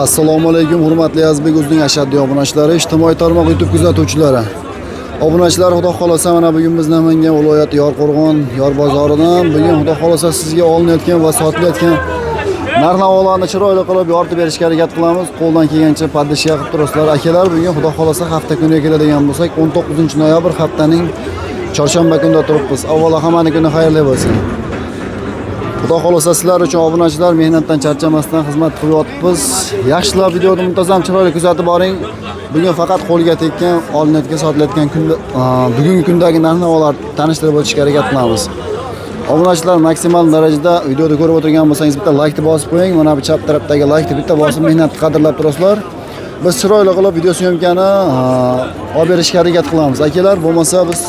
Assalomu alaykum, hurmatli Azbek Uzning ashaddiy obunachilari, ijtimoiy tarmoq YouTube kuzatuvchilari. Obunachilar, xudo xolasa mana bugun biz Namangan viloyati Yorqo'rg'on yor bozoridan bugun xudo xolasa sizga olinayotgan va sotilayotgan narx-navolarni chiroyli qilib yoritib berishga harakat qilamiz. Qo'ldan kelgancha poddashga qilib turasizlar. Akalar, bugun xudo xolasa hafta kuniga keladigan bo'lsak, 19-noyabr haftaning chorshanba kunida turibmiz. Avvalo hammani kuni xayrli bo'lsin. Xudo xolasa sizlar uchun obunachilar mehnatdan charchamasdan xizmat qilyapmiz. Yaxshilab videoni muntazam chiroyli kuzatib boring. Bugun faqat qo'lga tekkan, olinayotgan, sotilayotgan kunda bugungi kundagi narx-navolar tanishtirib o'tishga harakat qilamiz. Obunachilar maksimal darajada videoni ko'rib o'tirgan bo'lsangiz bitta like bosib qo'ying. Mana bu chap tarafdagi like bitta bosib mehnatni qadrlab turasizlar. Biz chiroyli qilib video syomkani olib berishga harakat qilamiz. Akalar, bo'lmasa biz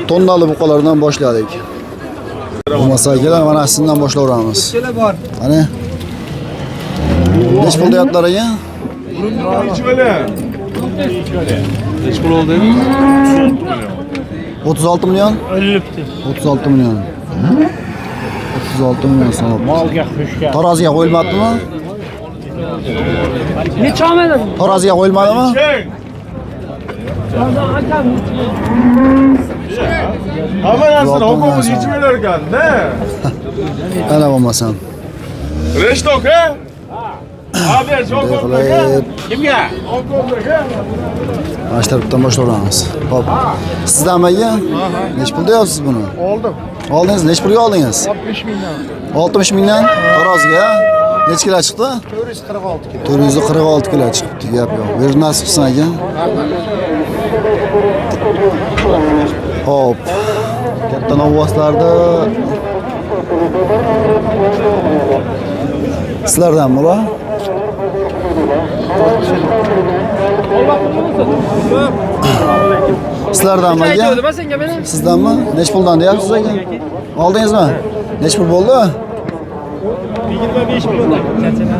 tonnali buqalardan boshladik. Bo'lmasa akalar, mana sizdan boshlayveramiz. Mana nech pul deyaptilar aka? 36 million. 36 million. 36 million so'm. Molga xushga. Taroziga qo'yilmadimi? Necha olmadin? Taroziga qo'yilmadimi? Ama nasıl okumuz içmeler ekan-da. Ana bo'lmasam. Reshtok he? Abi, Okomdaka. Kimga? Okomdaka. Mana shu tarafdan boshlaymiz. Hop. Sizdanmi aka? Nech pul deyapsiz buni? Oldim. Oldingiz, nech pulga oldingiz? 60 mingdan. 60 mingdan taroziga. Nech kilo chiqdi? 446 kilo. 446 kilo chiqibdi. Gap yo'q. Ber nasib qilsin aka. Hop. Katta novvoslarda sizlardan bular? Sizlardanmi aka? Sizdanmi? Nech puldan deyapsiz aka? Oldingizmi? Nech pul bo'ldi? 25 milliondan.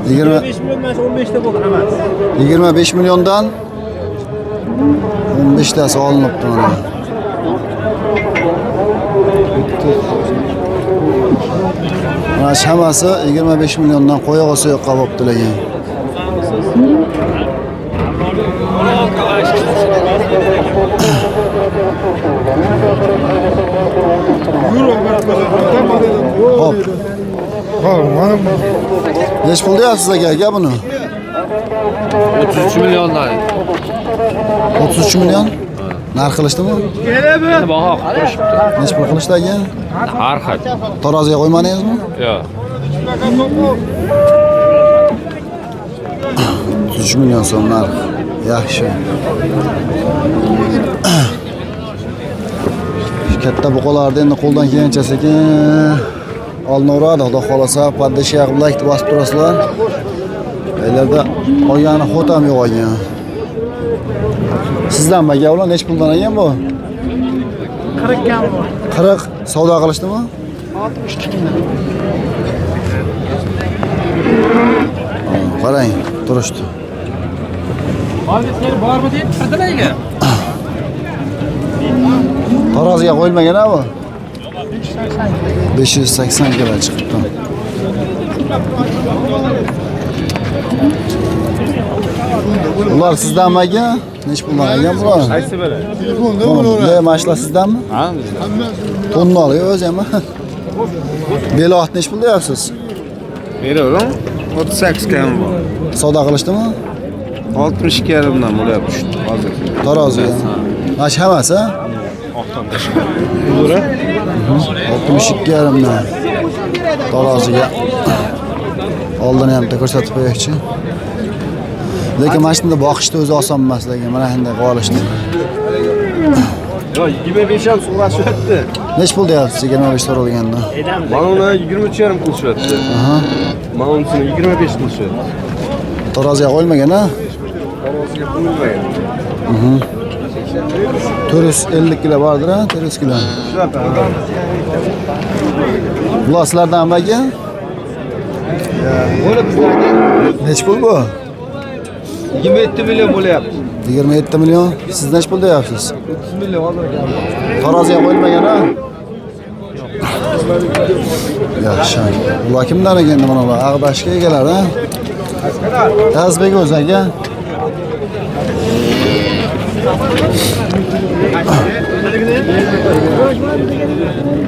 25 milliondan 15 ta bo'ldi emas. 25 milliondan 15 tasi olinibdi mana. Mana hammasi 25 milliondan qo'ya olsa yo'qqa bo'libdi lekin. Hop. Nech pul deyapsiz aka buni? 33 milliondan. 33 million? Narx qilishdimi? Baho qilishibdi. Nech pul qilishdi aka? Har xil. Taroziga qo'ymadingizmi? Yo'q. 33 million so'm narx. Yaxshi. Katta buqalarni endi qo'ldan kelgancha sekin olinaveradi. Xudo xolasa poddashga like bosib turasizlar. Elarda olgani xot ham yo'q ekan. Sizdan aka ular nech puldan olgan bu? 40 ga bor. 40 savdo qilishdimi? 62 mingdan. Qarang, turishdi. Hozir bormi deb qirdilarga. Taroziga qo'yilmagan bu? 580 kilo chiqibdi. Ular sizdanmi aka? Nech puldan olgan bular? Qaysi biri? Telefonda mana shular sizdanmi? Ha? Tonnali o'zi ham. Belot nech pul deyapsiz? Beraverim. 38 kam bor. Savdo qilishdimi? 62 yarimdan bo'lyapti hozir. Taroziga. Mana shu hammasi? Oqdan tashqari. Uzra? 62 yarimdan. Taroziga. Oldini ham ko'rsatib qo'yaychi. Lekin mashinada boqishda o'zi oson emas, lekin mana shunday qilib olishdi. Yo, 25 ham so'rashyapti. Nech pul deyapsiz 25 so'ralganda? Mana uni 23 yarim qilishyapti. Aha. Mana unisini 25 qilishyapti. Taroziga qo'yilmagan, ha? Taroziga qo'yilmagan. 450 kilo bordir, ha? 400 kilo. Shunaqa. Bular sizlardanmi aka? Bo'lib bizlarga Nech pul bu? 27 million bo'lyapti. 27 million. Siz nech pul deyapsiz? 30 million hozir. Taroziga qo'yilmagan, ha? Yaxshi. Bular kimlar ekan mana ular? Ag'dashga egalar, ha? Yazbek o'zi aka.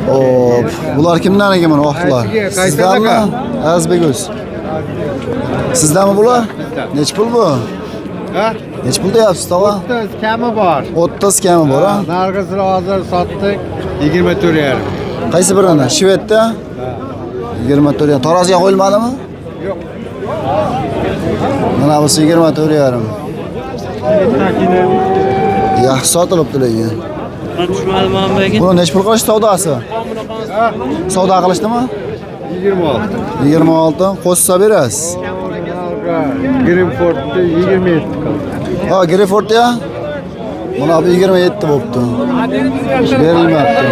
Hop, bular kimlar ekan mana vaqtlar? Sizdanmi? Yazbek o'zi. Sizdanmi bular? Nech pul bu? Ha? Nech pul deyapsiz, tova? 30 kami bor. 30 kami bor, ha? Nargisini hozir sotdik 24,5. Qaysi birini? Shvedda? 24. Taroziga qo'yilmadimi? Yo'q. Mana bu 24,5. Yaxshi sotilibdi lekin. Tushmadim men bu aka. Buni nech pul qilish savdosi? Savdo qilishdimi? 26. 26. Qo'shsa berasiz. Greenfordda 27 qildi. Ha, Greyfordda. Mana bu 27 bo'pti. Berilmabdi.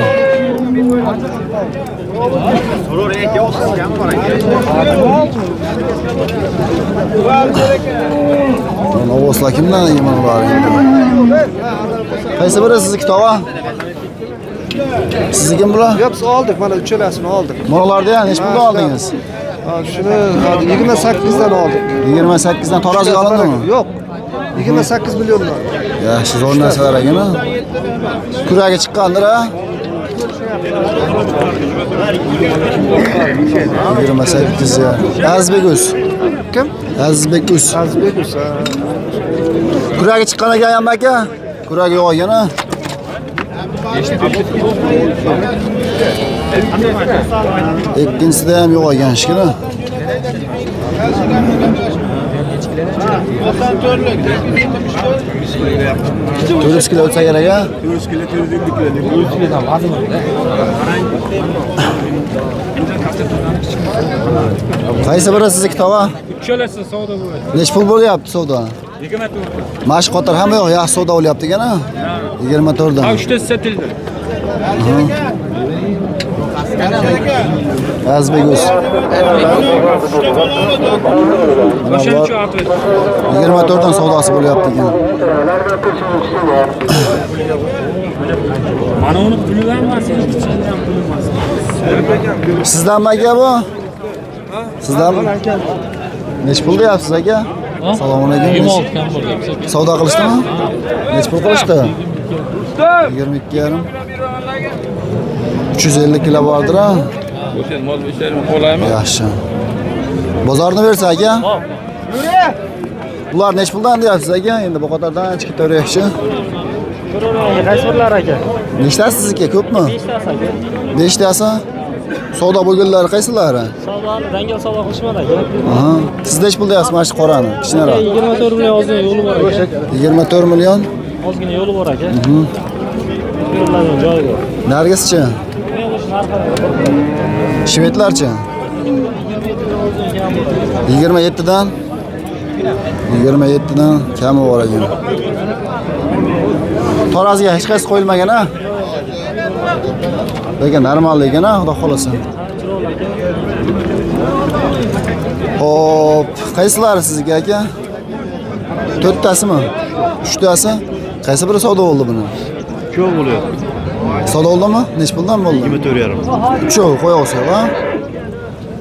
Mana o'slar kimdan yomon ular endi? Qaysi biri sizniki tova? Sizniki bular? Yo'q, biz oldik, mana uchalasini oldik. Monolarda ham nech puldan oldingiz? Shuni 28 dan oldik. 28 dan taroziga olindimi? Yo'q. 28 milliondan. Yaxshi, zo'r narsalar ekan. Kuragi chiqqandir, ha? 28 ya. Azizbek o'z. Kim? Azizbek o'z. Azizbek o'sa. Kuragi chiqqan ekan ham aka. Kuragi yo'q ekan, ha? Ikkinchisida ham yo'q ekan shikini. Turist kilo o'tsa kerak, ha? Qaysi biri sizniki tova? Uchalasi savdo bo'ladi. Nech pul bo'lyapti savdo? 24. Mashq qotar hamma yo'q, yaxshi savdo bo'lyapti ekan, ha? 24 dan. Ha, 3 ta sotildi. Azbek o'z. O'shancha ortib. 24 dan savdosi bo'lyapti ekan. Mana uni puli ham emas, seniki ham puli emas. Sizdanmi aka bu? Sizdanmi? Nech pul deyapsiz aka? Assalomu alaykum. 26 kam bo'lyapti. Savdo qilishdimi? Nech pul qilishdi? 22,5. 350 kilo bordir, ha? O'shan mol besharim qo'laymi? Yaxshi. Bozorni bersa aka? Bular nech puldan deyapsiz aka? Endi bu qatordan ancha ketaveraychi. Qaysi birlar aka? Nechtasi sizniki? Ko'pmi? 5 ta aka. 5 tasi. Savdo bo'lganlari qaysilari? Savdoni dangal savdo qilishmadi aka. Aha. Siz nech pul deyapsiz mana shu qorani? Kichkinaroq. 24 million ozgina yo'li bor aka. 24 million. Ozgina yo'li bor aka. Yo'llarning joyi bor. Nargischi? Shvedlarchi? 27 dan 27 dan kami bor ekan. Taroziga hech qaysi qo'yilmagan, ha? Lekin normal ekan, ha, xudo xolasa. Hop, qaysilari sizga aka? 4 tasimi? 3 tasi? Qaysi biri savdo bo'ldi buni? Ko'p bo'lyapti. Savdo bo'ldimi? Nech puldan bo'ldi? 24,5. Uchovi qo'yavsa, ha?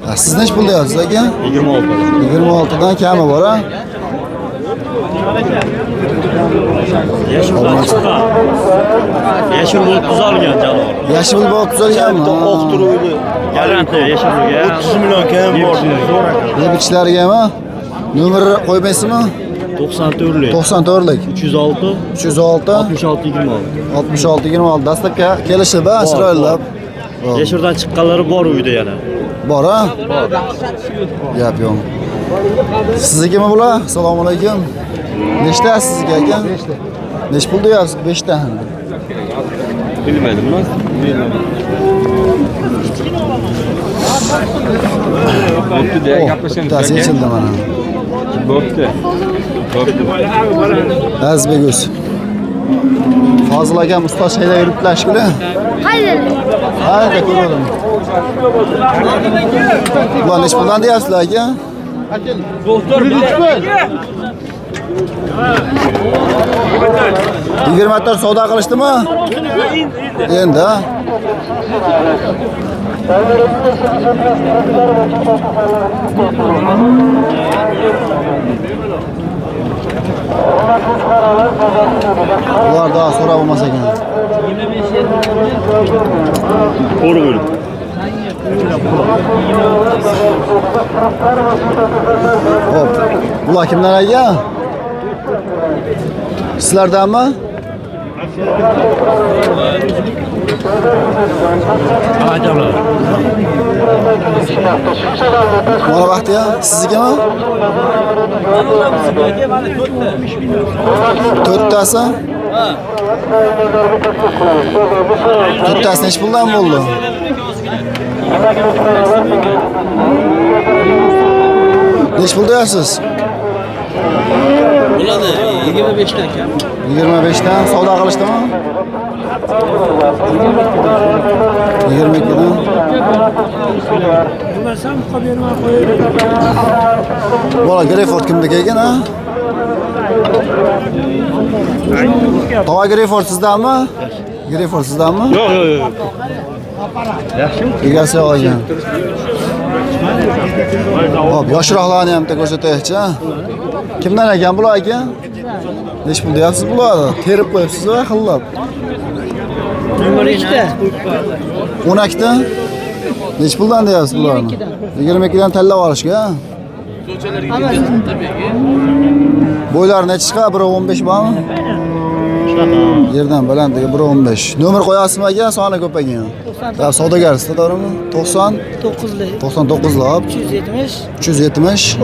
Ha, siz nech pul deyapsiz aka? 26. 26 dan kami bor, ha? Yashil bo'lib tuzalgan jonivor. Yashil bo'lib tuzalganmi? Oq turuvdi. Garantiya yashilga. 30 million kam bor. Lebichlariga mi? Nomerni qo'ymaysizmi? 94lik. 94lik. 306 306 66 26. 66 26 dastlabki kelishib, ha, chiroylab. Yashirdan chiqqanlari bor uyda yana. Bor, ha? Gap yo'q. Siznikimi bular? Assalomu alaykum. Nechta sizga aka? 5 ta. Nech pul deyapsiz? 5 ta. Bilmadim men. Bo'pti deya gaplashamiz. Bittasi yechildi mana. Bo'pti. Azizbek o'z. Fozil akam ustoz shaylab yuribdilar shekilli. Haydi. Haydi ko'radim. Bular nech puldan deyapsizlar aka? Doktor 24 savdo qilishdimi? Endi. Ular daha so'rab bo'lmas ekan. Doğru bölüm. Hop. Ular kimdan ekan? Sizlardanmi? Mana vaqti ya, siznikimi? To'rttasi? To'rttasi necha puldan bo'ldi? Necha pul deyapsiz? Bo'ladi 25 dan kam. 25 dan savdo qilishdimi? 22 dan. Ulasam qo'yberma qo'yib. Bola Greyford kimniki ekan, ha? Tova Greyford sizdanmi? Greyford sizdanmi? Yok yok yok. Egasi olgan. Hop, yoshroqlarni ham ko'rsataychi. Kimdan ekan bular aka? Nech pul deyapsiz bularni? Terib qo'yibsiz va xillab. Nomer 2 12 dan? Nech puldan deyapsiz bularni? 22 dan tanlab olishga. Bo'ylari necha chiqadi? 1.15 bormi? Yerdan balandligi 1.15. Nomer qo'yasizmi aka? Soni ko'paygan. Tabii savdogarsizda, to'g'rimi? 90 9lik 99'lab 370 370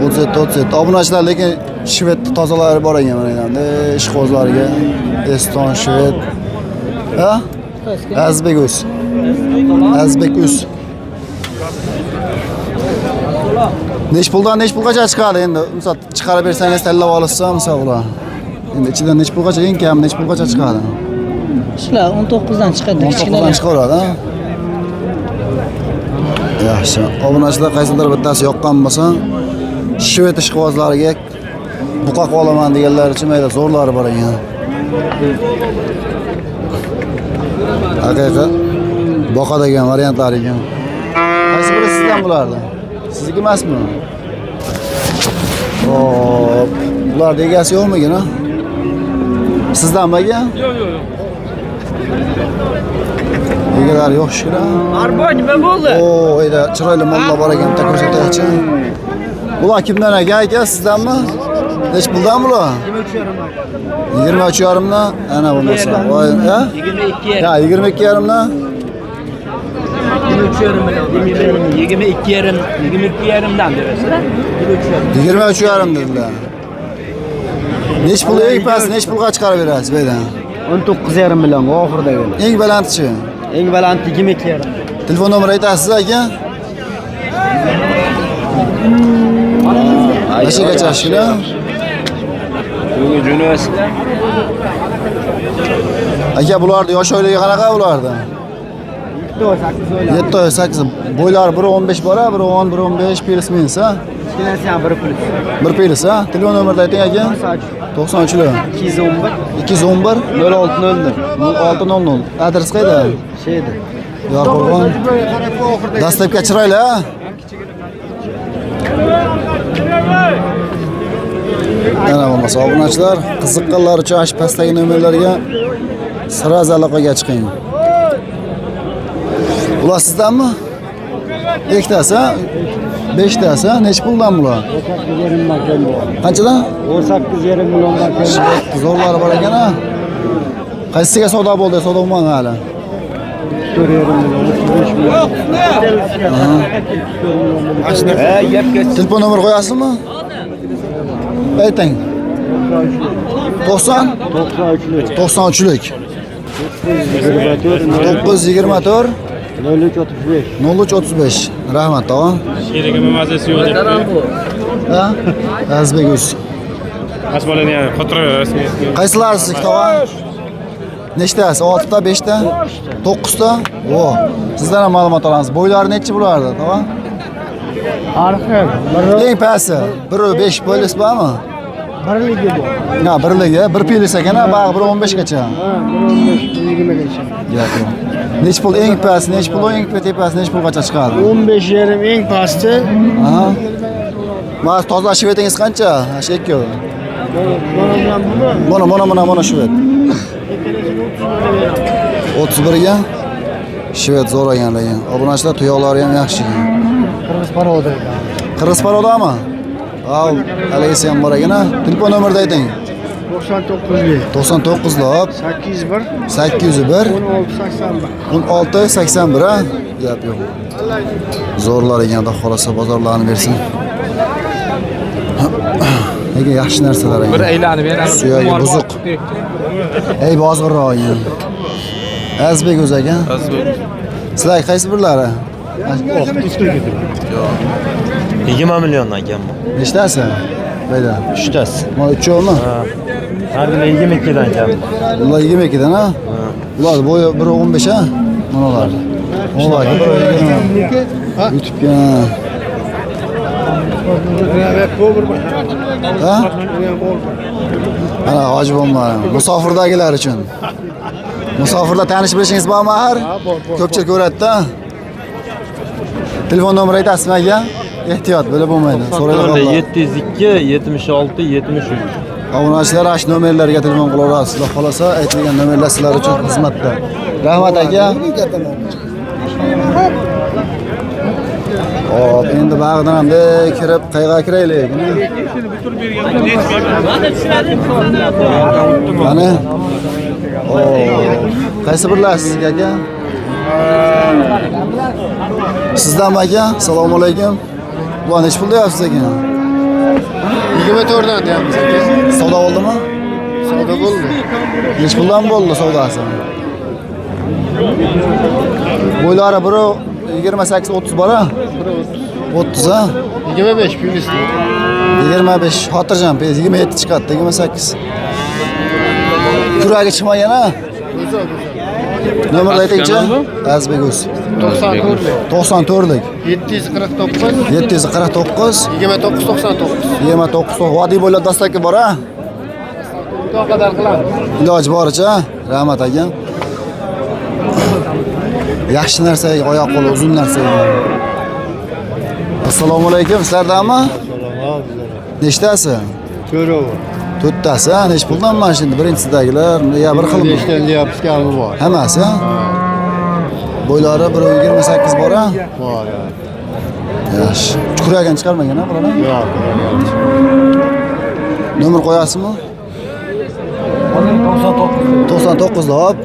37 obunachilar, lekin shved tozalari bor ekan mana endi ishqibozlariga Eston shved. Ha? Azbegus. Nech pulgacha chiqadi endi? Misol chiqarib bersangiz tanlab olasiz, misol ular. Endi ichidan nech pulgacha, eng kam nech pulgacha chiqadi? Shular 19 dan chiqadi, 19 dan chiqaradi, ha? Yaxshi. Obunachilar qaysidir bittasi yoqqan bo'lsa, shved ishqibozlariga buqa qolaman deganlar uchun mayda zo'rlari bor ekan. Haqiqat boqa degan variantlar ekan. Qaysi biri sizdan bulardi? Sizniki emasmi? Hop. Bularda egasi yo'qmikin, ha? Sizdanmi aka? Yo'q, yo'q, yo'q. Egalari yo'q shikara. Arboy nima bo'ldi? Oo, ayda chiroyli mollar bor ekan, bitta ko'rsataychi. Bular kimdan aka? Sizdanmi? Nech puldan bular? 23,5 dan. Ana bo'lmasa. Voy, ha? 22 Ya, 22,5 dan. 22,5 dan berasizlar. 23,5 dedilar. Nech pul eng past, nech pulga chiqarib berasiz bu yerdan? 19,5 million oxirida bo'ldi. Eng balandchi. Eng baland 22,5. Telefon nomeri aytasiz aka? Nechagacha shuna? Bugun jo'naysiz. Aka, bularni yosh oyligi qanaqa bulardi? 7 oy 8. Bo'ylari 1.15 bor, 1.10, 1.15 plus minus, ha? Kichkinasi ham 1 pul. 1 plus, ha? Telefon nomerini ayting aka. 93lar 211 211 0600 0600. Adres qayerda? şeydi. Yorqo'rg'on. Dastlabki chiroyli, ha? Ana bo'lmasa, obunachilar qiziqqanlar uchun ash pastdagi nomerlarga sразу aloqaga chiqing. Bular sizdanmi? Ikkitasi, ha? 5tasi, ha? Nech puldan bular? 18,5 million. Qanchadan? 18,5 milliondan keldi. Zo'rlari bor ekan, ha? Qaysisiga savdo bo'ldi? Savdo bo'lmagan hali. 4,5 million, 35 million. Telefon nomer qo'yasizmi? Ayting. 90 93'lük. 93'lik 924 924 0335. 0335. Rahmat, tog'a. Sherigimi mazasi yo'q deb. Ha? Azbegus. Asbolani xotir rasmiy. Qaysilari siz, tog'a? Nechtasi? 6 ta, 5 ta? 9 ta? O, sizdan ham ma'lumot olamiz. Bo'ylari nechi bo'lardi, tog'a? Arxi. Eng pasti 1.5 polis bormi? Birligi bu. Ha, birligi, 1 polis ekan, bag'i 1.15 gacha. Ha, 15 20 gacha. Yo'q. Nech pul eng past, nech pul eng tepasi, nech pulgacha chiqadi? 15 yarim eng pasti. Aha. Mas tozalashib etingiz qancha? Shu ikkovi. Mana shvet. 31 ga shvet zo'ragan lekin. Obunachilar tuyoqlari ham yaxshi. Qirg'iz paroda. Qirg'iz parodami? Av, alaysi ham bor ekan. Telefon nomerni ayting. 99 99 801 801 1681. 1681 ha? Gap yo'q. Zo'rlar ekan, xudo xolasa bozorlarni bersin. Nega yaxshi narsalar ekan. Bir aylanib beramiz. Suyagi buzuq. Ey bozg'irroq ekan. Azbek o'zi ekan. Sizlar qaysi birlari? 20 milliondan kam bu. Nechtasi? Bayda. 3tasi. Mana uchovmi? Har biri 22 dan kam. Ular 22 dan ha? Ular bo'yi 1.15 ha? Mana ular. Ular 1.20. YouTube'ga. Ha? Ana hoj bo'lma. Musofirdagilar uchun. Musofirlar tanish bilishingiz bormi har? Ko'pchilik ko'radi-da. Telefon nomeri aytasizmi aka? Ehtiyot bo'lib bo'lmaydi. So'raylar. 702 76 73. Obunachilar ash nomerlarga telefon qila olasiz. Xudo xolasa aytilgan nomerlar sizlar uchun xizmatda. Rahmat aka. Hop, endi bag'dan ham kirib, qayga kiraylik. Mana. Qaysi birlasiz aka? Sizdan aka? Assalomu alaykum. Bu nech pul deyapsiz aka? 24 dan deyapmiz. Savdo bo'ldimi? Savdo bo'ldi. Nech puldan bo'ldi savdosi? Bo'ylari biri 28-30 bor ha? 30 ha? 25 pulisi. 25 xotirjam, 27 chiqadi, 28. Kuragi chiqmagan ha? Nomerni aytingchi? Azbek o'z. 94lik. 749 749 2999. 29 vodiy bo'ylab dastlabki bor ha? Xudo qadar qilamiz. Iloji boricha, rahmat aka. Yaxshi narsa, oyoq qo'li uzun narsa. Assalomu alaykum, sizlardanmi? Nechtasi? To'rova. To'rttasi, ha? Nech puldan mana shunda birinchisidagilar, ya bir xil. 5 dan deyapsiz kami bor. Hammasi, ha? Bo'ylari 1.28 bor ha? Bor. Yaxshi. Kuragini chiqarmagan ha bular? Yo'q. Nomer qo'yasizmi? 99 hop.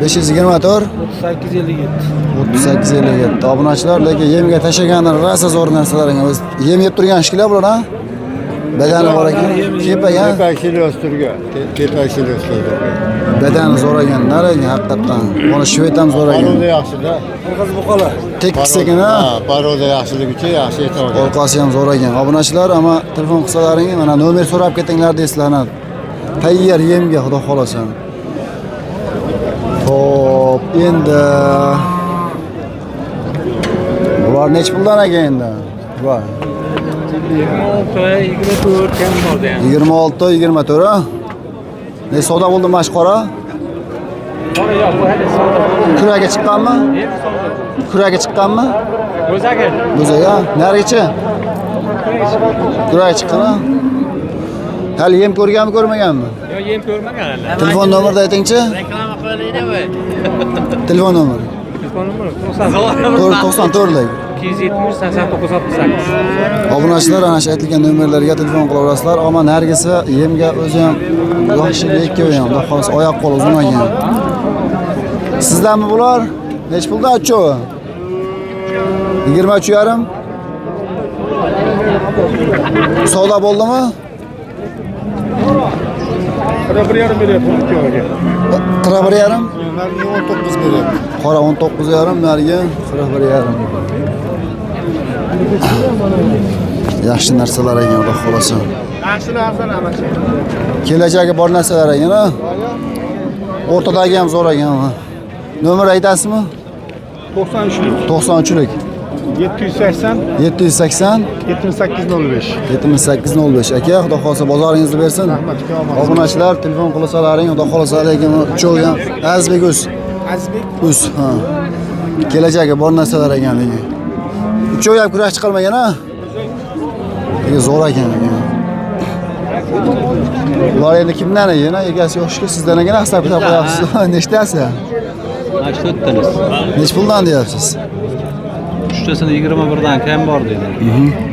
524 3857. Obunachilar lekin yemga tashaganlar rosa zo'r narsalarga o'zi yem yeb turgan shiklar bular ha? Badani bor ekan, kepagan. Kepak silosturga. Kepak silosturga. Badani zo'r ekanlar, haqiqatan. Mana shvet ham zo'r ekan. Paroda yaxshi-da. Qirg'iz buqala. Tekis ekan ha? Ha, paroda yaxshiligi uchun yaxshi aytadi. Orqasi ham zo'r ekan. Obunachilar, ammo telefon qilsalaring, mana nomer so'rab ketinglar deysizlar. Tayyor yemga xudo xolasa. Hop, endi bular nech puldan ekan endi? Bular 26-24 kam bo'ldi ham. 26-24 ha? Ne savdo bo'ldi mashqora? Qora yo'q, bu hali savdo. Kuraga chiqqanmi? Kuraga chiqqanmi? O'zaga. O'zaga, narichi? Kuraga chiqqan. Hali yem ko'rganmi, ko'rmaganmi? Yo'q, yem ko'rmagan hali. Telefon nomerni aytingchi? Reklama qilaydimi? Telefon nomeri. Telefon nomeri 94lik. 270 89 68. Obunachilar ana shu aytilgan nomerlarga telefon qila olasizlar. Ammo nargisi yemga o'zi ham yaxshi lekka ham, xudo xolasa oyoq qo'li uzun ekan. Sizdanmi bular? Nech pulda uchovi? 23.5. Savdo bo'ldimi? 1.5 beryapti ikkoviga. 41.5. Narigi 19 beryapti. Qora 19.5, narigi 41.5. Yaxshi narsalar ekan, xudo xolasa. Yaxshi narsa namachi. Kelajagi bor narsalar ekan, ha? O'rtadagi ham zo'r ekan. Nomer aytasizmi? 93lik. 93lik. 780 780 7805. 7805 aka, xudo xolasa bozoringizni bersin. Obunachilar telefon qilasalaring, xudo xolasa lekin cho'g' ham Azbek o'z Uz, ha. Kelajagi bor narsalar ekanligi. Uchoq ham kurash chiqarmagan ha. Zo'r ekan. Bular endi kimdan ekan? Egasi yo'qki, sizdan ekan hisob kitob qo'yapsiz. Nechtasi? Mana shu to'rttaniz. Nech puldan deyapsiz? Uchtasini 21 dan kam bor dedi.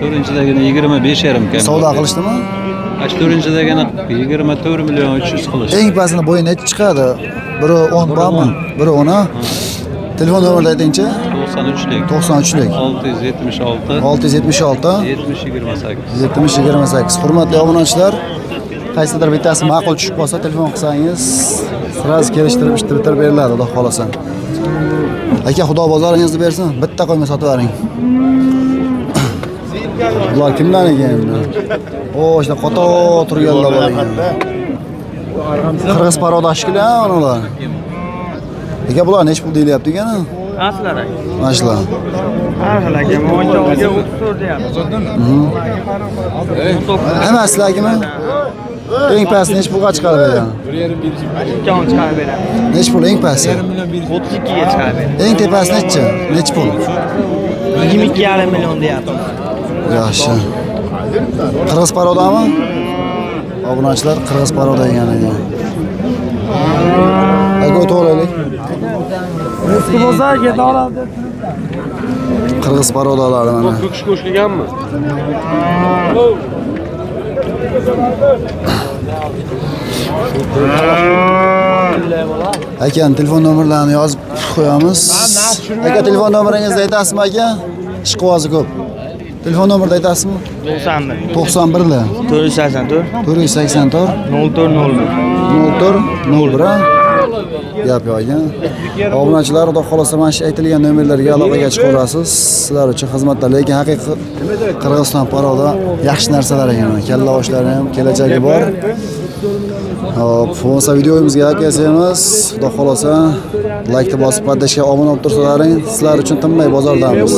To'rtinchidagini 25,5 kam. Savdo qilishdimi? Mana shu to'rtinchidagini 24 million 300 qilish. Eng pastini bo'yi necha chiqadi? Biri 10 bormi? Biri 10 ha? Telefon nomerini aytingchi? 93lik. 93lik. 676 676 70 28. 70-28. Hurmatli obunachilar, qaysidir bittasi ma'qul tushib qolsa, telefon qilsangiz, sraz kelishtirib, bitirib beriladi, xudo xolasa. Aka, xudo bozoringizni bersin, bitta qo'yma sotib bering. Bular kimdan ekan? O, işte qator turganlar bor ekan. Qirg'iz paroda shikili ha, onalar. Aka, bular nech pul deyilyapti ekan? Aslar aka. Mashla. Har xil aka, o'yinchoqga 34 deyapti. Hammasi sizlargimi? Eng past nech pulga chiqarib bergan? 2 chiqarib beradi. Nech pul eng pasti? 32 ga chiqarib beradi. Eng tepasi necha? Nech pul? 22,5 million deyapti. Yaxshi. Qirg'iz parodami? Obunachilar Qirg'iz paroda ekan ekan. Aka to'g'rilik. Eski bo'lsa keta oladi. Qirg'iz parodalari mana. Ko'kish qo'shilganmi? Aka, telefon nomerlarini yozib qo'yamiz. Aka, telefon nomeringizni aytasizmi aka? Ishqivozi ko'p. Telefon nomerni aytasizmi? 91. 91 484 484 0401. 0401 gap yo'qgan. Obunachilar, xudo xolasa mana shu aytilgan nomerlarga aloqaga chiqaverasiz. Sizlar uchun xizmatlar, lekin haqiqiy Qirg'iziston paroda yaxshi narsalar ekan. Kalla oshlari ham kelajagi bor. Hop, bo'lmasa videomizga kelsangiz, xudo xolasa like bosib, poddashga obuna bo'lib tursalaring, sizlar uchun tinmay bozordamiz.